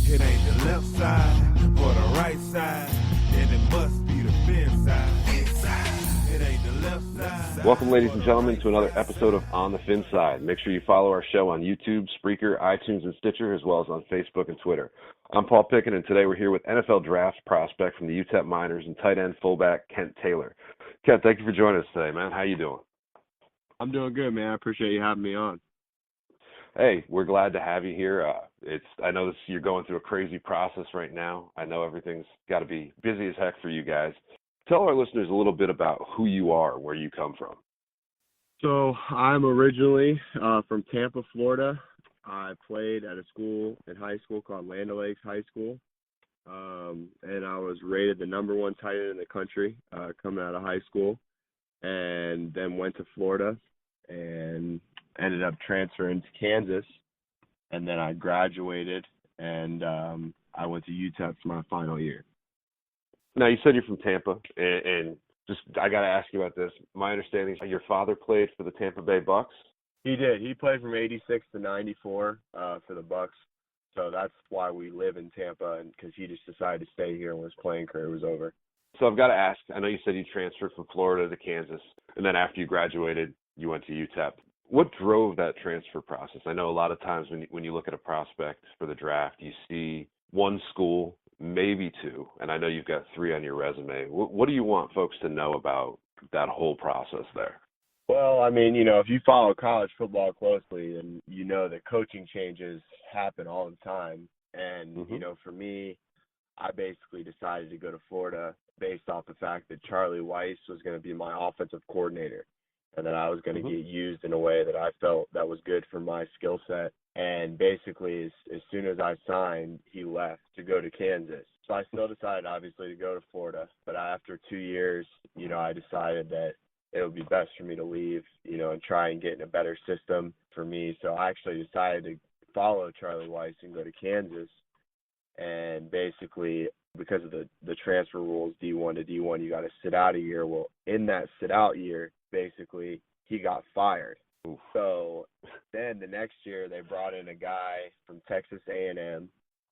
It ain't the left side or the right side, then it must be the fin side. It ain't the left side. Welcome, ladies and gentlemen, to another episode of On the Fin Side. Make sure you follow our show on YouTube, Spreaker, iTunes, and Stitcher, as well as on Facebook and Twitter. I'm Paul Pickett, and today we're here with NFL draft prospect from the UTEP Miners and tight end fullback Kent Taylor. Kent, thank you for joining us today, man. How you doing? I'm doing good, man. I appreciate you having me on. Hey, we're glad to have you here. I know you're going through a crazy process right now. I know everything's got to be busy as heck for you guys. Tell our listeners a little bit about who you are, where you come from. So I'm originally from Tampa, Florida. I played at a school in high school called Land O'Lakes High School, and I was rated the number one tight end in the country coming out of high school, and then went to Florida and ended up transferring to Kansas, and then I graduated, and I went to UTEP for my final year. Now, you said you're from Tampa, and just I got to ask you about this. My understanding is your father played for the Tampa Bay Bucks? He did. He played from 86 to 94 for the Bucks, so that's why we live in Tampa, and because he just decided to stay here when his playing career was over. So I've got to ask, I know you said you transferred from Florida to Kansas, and then after you graduated, you went to UTEP. What drove that transfer process? I know a lot of times when you look at a prospect for the draft, you see one school, maybe two, and I know you've got three on your resume. What do you want folks to know about that whole process there? Well, I mean, if you follow college football closely, then you know that coaching changes happen all the time. And, for me, I basically decided to go to Florida based off the fact that Charlie Weiss was going to be my offensive coordinator, and that I was going to get used in a way that I felt that was good for my skill set. And basically, as soon as I signed, he left to go to Kansas. So I still decided, obviously, to go to Florida. But after 2 years, I decided that it would be best for me to leave, and try and get in a better system for me. So I actually decided to follow Charlie Weiss and go to Kansas. And basically, because of the transfer rules, D1 to D1, you got to sit out a year. Well, in that sit-out year, basically, he got fired. So then the next year they brought in a guy from Texas A&M,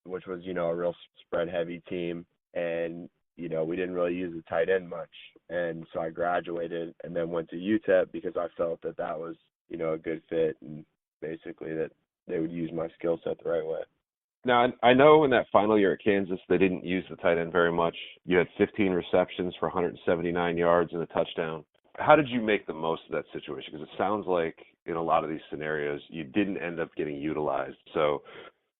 which was, a real spread-heavy team. And, we didn't really use the tight end much. And so I graduated and then went to UTEP because I felt that was, a good fit and basically that they would use my skill set the right way. Now, I know in that final year at Kansas, they didn't use the tight end very much. You had 15 receptions for 179 yards and a touchdown. How did you make the most of that situation? Because it sounds like in a lot of these scenarios, you didn't end up getting utilized. So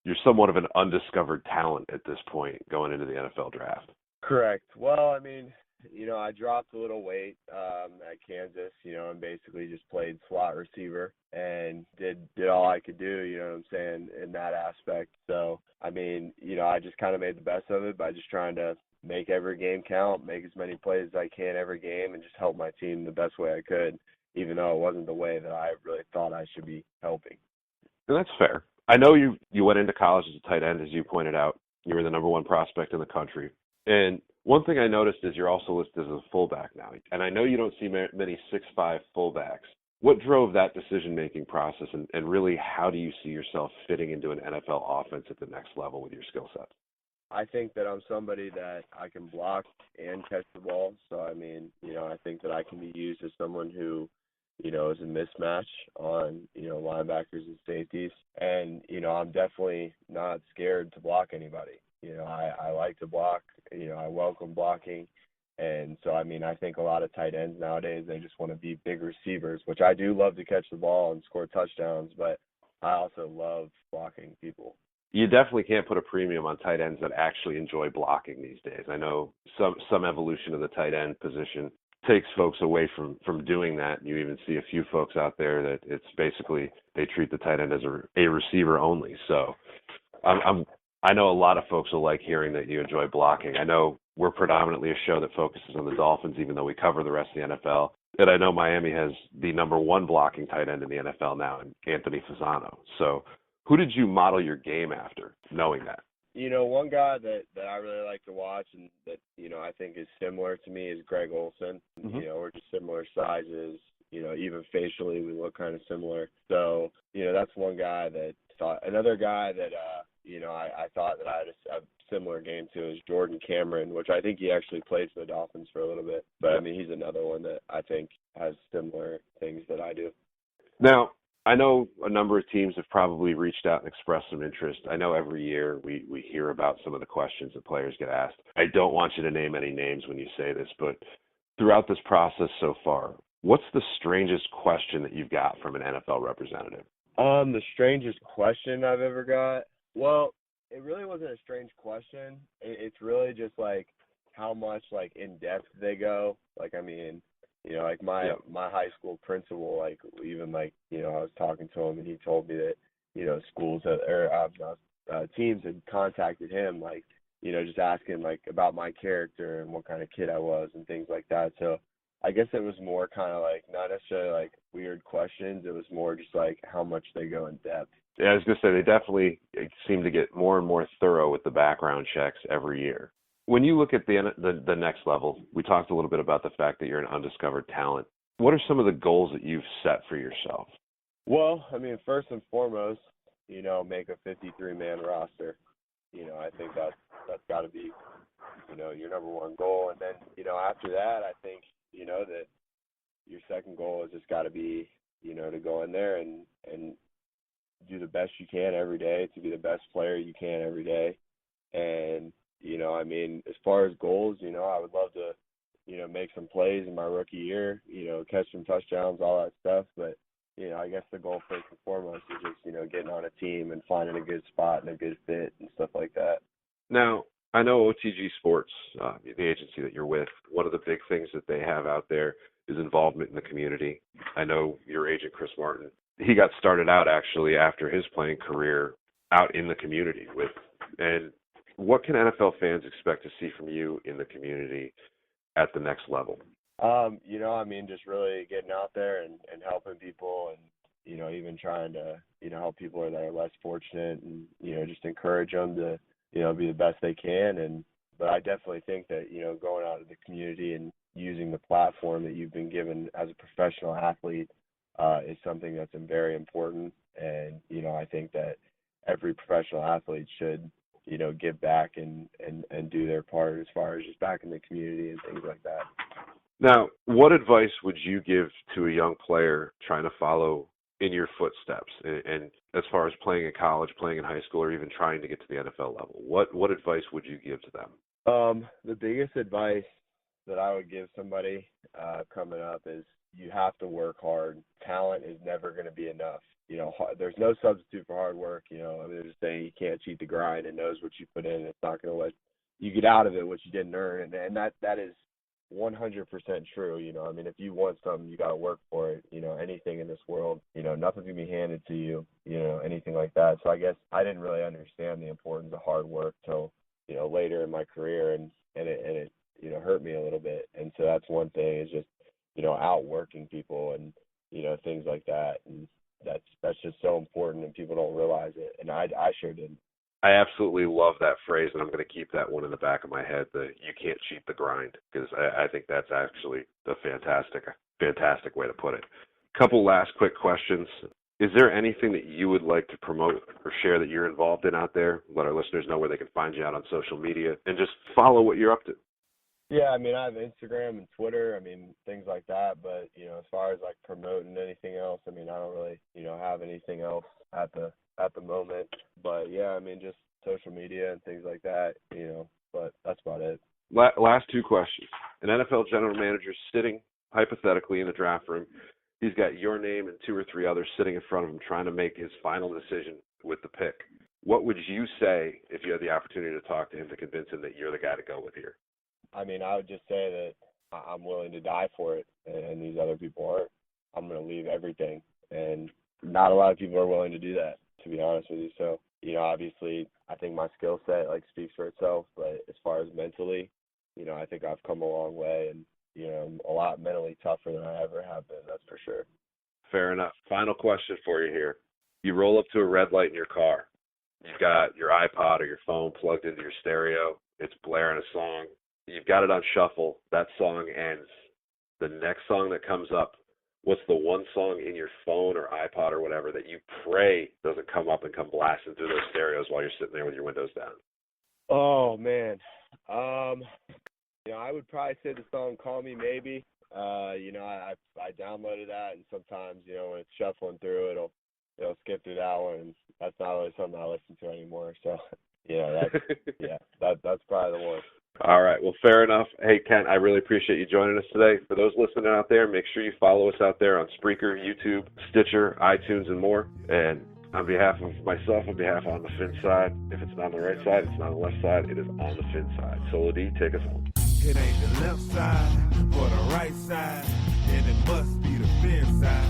you're somewhat of an undiscovered talent at this point going into the NFL draft. Correct. Well, I mean, I dropped a little weight at Kansas, and basically just played slot receiver and did all I could do, you know what I'm saying, in that aspect. So, I mean, I just kind of made the best of it by just trying to make every game count, make as many plays as I can every game, and just help my team the best way I could, even though it wasn't the way that I really thought I should be helping. And that's fair. I know you went into college as a tight end, as you pointed out. You were the number one prospect in the country. And one thing I noticed is you're also listed as a fullback now. And I know you don't see many 6'5" fullbacks. What drove that decision-making process, and really how do you see yourself fitting into an NFL offense at the next level with your skill set? I think that I'm somebody that I can block and catch the ball. So, I mean, I think that I can be used as someone who, is a mismatch on, linebackers and safeties. And, I'm definitely not scared to block anybody. I like to block. I welcome blocking. And so, I mean, I think a lot of tight ends nowadays, they just want to be big receivers, which I do love to catch the ball and score touchdowns, but I also love blocking people. You definitely can't put a premium on tight ends that actually enjoy blocking these days. I know some evolution of the tight end position takes folks away from doing that. You even see a few folks out there that it's basically they treat the tight end as a receiver only. So I know a lot of folks will like hearing that you enjoy blocking. I know we're predominantly a show that focuses on the Dolphins, even though we cover the rest of the NFL. And I know Miami has the number one blocking tight end in the NFL now, Anthony Fasano. So who did you model your game after, knowing that? One guy that I really like to watch and that, I think is similar to me is Greg Olsen. Mm-hmm. We're just similar sizes. Even facially we look kind of similar. So, that's one guy that thought. Another guy that I thought that I had a similar game to is Jordan Cameron, which I think he actually played for the Dolphins for a little bit. But, I mean, he's another one that I think has similar things that I do. Now, I know a number of teams have probably reached out and expressed some interest. I know every year we hear about some of the questions that players get asked. I don't want you to name any names when you say this, but throughout this process so far, what's the strangest question that you've got from an NFL representative? The strangest question I've ever got? Well, it really wasn't a strange question. It's really just, like, how much, like, in-depth they go. Like, I mean, like my high school principal, like, even, like, I was talking to him and he told me that, schools teams had contacted him, like, just asking, like, about my character and what kind of kid I was and things like that. So I guess it was more kind of like not necessarily like weird questions. It was more just like how much they go in depth. Yeah, I was going to say they definitely seem to get more and more thorough with the background checks every year. When you look at the next level, we talked a little bit about the fact that you're an undiscovered talent. What are some of the goals that you've set for yourself? Well, I mean, first and foremost, make a 53-man roster. I think that's got to be, your number one goal. And then, after that, I think, that your second goal has just got to be, to go in there and do the best you can every day, to be the best player you can every day. And, I mean, as far as goals, I would love to, make some plays in my rookie year, catch some touchdowns, all that stuff. But, I guess the goal first and foremost is just, getting on a team and finding a good spot and a good fit and stuff like that. Now, I know OTG Sports, the agency that you're with, one of the big things that they have out there is involvement in the community. I know your agent, Chris Martin, he got started out actually after his playing career out in the community with. And what can NFL fans expect to see from you in the community at the next level? I mean, just really getting out there and helping people and, even trying to, help people that are less fortunate and, just encourage them to, be the best they can. But I definitely think that, going out to the community and using the platform that you've been given as a professional athlete is something that's very important. And, I think that every professional athlete should, give back and do their part as far as just back in the community and things like that. Now, what advice would you give to a young player trying to follow in your footsteps? And as far as playing in college, playing in high school, or even trying to get to the NFL level, what advice would you give to them? The biggest advice that I would give somebody coming up is you have to work hard. Talent is never going to be enough. There's no substitute for hard work. I mean, there's a saying, you can't cheat the grind. It knows what you put in. It's not going to let you get out of it what you didn't earn. And that is 100% true. I mean, if you want something, you got to work for it. Anything in this world, nothing can be handed to you, anything like that. So I guess I didn't really understand the importance of hard work till, later in my career, and it hurt me a little bit. And so that's one thing is just, outworking people and, things like that. And that's just so important, and people don't realize it. And I sure didn't. I absolutely love that phrase, and I'm going to keep that one in the back of my head, the you can't cheat the grind, because I think that's actually a fantastic way to put it. Couple last quick questions. Is there anything that you would like to promote or share that you're involved in out there? Let our listeners know where they can find you out on social media and just follow what you're up to. Yeah, I mean, I have Instagram and Twitter, things like that. But, as far as like promoting anything else, I don't really, have anything else at the moment. But yeah, just social media and things like that, but that's about it. Last two questions. An NFL general manager sitting hypothetically in the draft room. He's got your name and two or three others sitting in front of him trying to make his final decision with the pick. What would you say if you had the opportunity to talk to him to convince him that you're the guy to go with here? I would just say that I'm willing to die for it, and these other people aren't. I'm going to leave everything, and not a lot of people are willing to do that, to be honest with you. So, obviously, I think my skill set speaks for itself, but as far as mentally, I think I've come a long way, and I'm a lot mentally tougher than I ever have been. That's for sure. Fair enough. Final question for you here. You roll up to a red light in your car. You've got your iPod or your phone plugged into your stereo. It's blaring a song. You've got it on shuffle. That song ends. The next song that comes up, what's the one song in your phone or iPod or whatever that you pray doesn't come up and come blasting through those stereos while you're sitting there with your windows down? Oh man, I would probably say the song "Call Me Maybe." I downloaded that, and sometimes when it's shuffling through, it'll skip through that one, and that's not really something I listen to anymore. So that's probably the one. All right. Well, fair enough. Hey, Kent, I really appreciate you joining us today. For those listening out there, make sure you follow us out there on Spreaker, YouTube, Stitcher, iTunes, and more. And on behalf of myself, on behalf on the fin side, if it's not on the right side, it's not on the left side, it is on the fin side. Solo D, take us home. It ain't the left side or the right side, and it must be the fin side.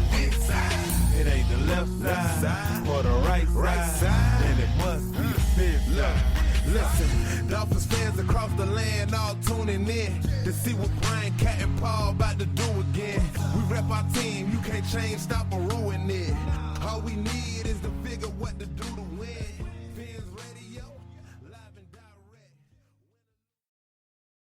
It ain't the left side or the right side, and it must be the fin side. Listen, Dolphins fans across the land all tuning in to see what Brian, Cat, and Paul about to do again. We rep our team, you can't change, stop, or ruin it. All we need is